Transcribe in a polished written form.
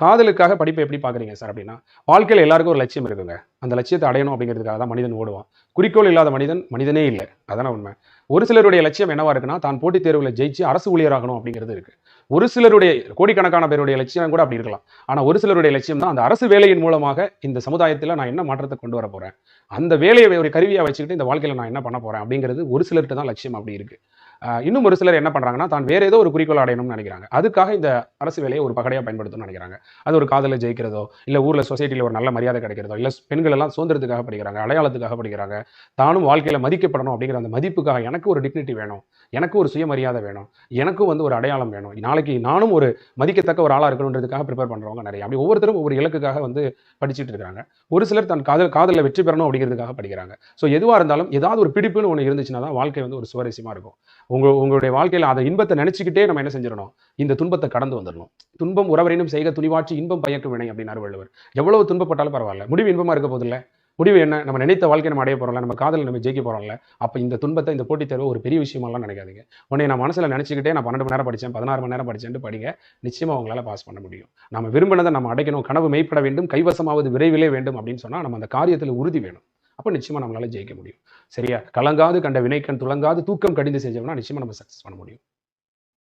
காதலுக்காக படிப்பை எப்படி பார்க்குறீங்க சார் அப்படின்னா, வாழ்க்கையில எல்லாருக்கும் ஒரு லட்சியம் இருக்குங்க. அந்த லட்சியத்த அடையணும் அப்படிங்கிறதுக்காக தான் மனிதன் ஓடுவான். குறிக்கோள் இல்லாத மனிதன் மனிதனே இல்ல. அதான உண்ம. ஒரு சிலருடைய லட்சியம் என்னவா இருக்குன்னா, தான் போட்டித் தேர்வுல ஜெயிச்சு அரசு ஊழியராகணும் அப்படிங்கிறது இருக்கு. ஒரு சிலருடைய கோடிக்கணக்கான பேருடைய லட்சியம் கூட அப்படி இருக்கலாம். ஆனா ஒரு சிலருடைய லட்சியம் தான் அந்த அரசு வேலையின் மூலமாக இந்த சமுதாயத்தில நான் என்ன மாற்றத்த கொண்டு வரப் போறேன். அந்த வேலைய ஒரு கருவியா வச்சுக்கிட்டு இந்த வாழ்க்கையில நான் என்ன பண்ண போறேன் அப்படிங்கிறது ஒரு சிலர்ட்ட தான் லட்சியம் அப்படி இருக்கு. இன்னும் ஒரு சிலர் என்ன பண்றாங்கன்னா, தான் வேற ஏதோ ஒரு குறிக்கோள் அடையணும்னு நெனைக்கிறாங்க. அதுக்காக இந்த அரசு வேலைய ஒரு பகடையா பயன்படுத்தணும்னு நெனைக்கிறாங்க. அது ஒரு காதல்ல ஜெயிக்கிறதோ, இல்ல ஊர்ல சொசைட்டில ஒரு நல்ல மரியாதை கிடைக்கிறதோ, இல்ல பெண்கள் எல்லாம் சுதந்திரத்துக்காக படிக்கிறாங்க, அடையாளத்துக்காக படிக்கிறாங்க. தானும் வாழ்க்கையில மதிக்கப்படணும் அப்படிங்கிற அந்த மதிப்புக்காக எனக்கு ஒரு டிக்னிட்டி வேணும். எனக்கு ஒரு சுயமரியாதை வேணும். எனக்கும் ஒரு அடையாளம் வேணும். நாளைக்கு நானும் ஒரு மதிக்கத்தக்க ஒரு ஆளா இருக்கணும்ன்றதுக்காக பிரிப்பேர் பண்றவங்க நெறைய. அப்படி ஒவ்வொருத்தரும் ஒவ்வொரு இலக்குக்காக படிச்சுட்டு இருக்காங்க. ஒரு சிலர் தன் காதல்ல வெற்றி பெறணும் அப்படிங்கிறதுக்காக படிக்கிறாங்க. எதுவா இருந்தாலும் ஏதாவது ஒரு பிடிப்புன்னு ஒண்ணு இருந்துச்சுன்னா தான் வாழ்க்கை ஒரு சுவாரஸ்யமா இருக்கும். உங்களுடைய வாழ்க்கையில அந்த இன்பத்த நெனச்சுக்கிட்டே நம்ம என்ன செஞ்சிரணும், இந்த துன்பத்த கடந்து வந்துரணும். "துன்பம் உறவரினும் செய்க துணிவாற்றி இன்பம் பயக்கும் வினை" அப்படின்னாரு வள்ளுவர். எவ்வளவு துன்பப்பட்டாலும் பரவால்ல. முடிவு இன்பமா இருக்க போதில்ல. முடிவு என்ன? நம்ம நினைத்த வாழ்க்கைய நம்ம அடைய போறோம்ல. நம்ம காதல்ல நம்ம ஜெயிக்க போறோம்ல. அப்ப இந்த துன்பத்த, இந்த போட்டித் தேர்வ ஒரு பெரிய விஷயமாலாம் நெனைக்காதீங்க. உடனே நான் மனசுல நெனச்சுக்கிட்டே நான் 12 மணி நேரம் படிச்சேன், 16 மணி நேரம் படிச்சேன்ட்டு படிங்க. நிச்சயமா உங்களால பாஸ் பண்ண முடியும். நம்ம விரும்பினத நம்ம அடைக்கணும். கனவு மெய்ப்பட வேண்டும். கைவசமாவது விரைவிலே வேண்டும் அப்படின்னு சொன்னா, நம்ம அந்த காரியத்துல உறுதி வேணும். அப்ப நிச்சயமா நம்மளால ஜெயிக்க முடியும். சரியா? கலங்காது கண்ட வினைக்கண் துலங்காது தூக்கம் கடிந்து செஞ்சோம்னா நிச்சயமா நம்ம சக்சஸ் பண்ண முடியும்.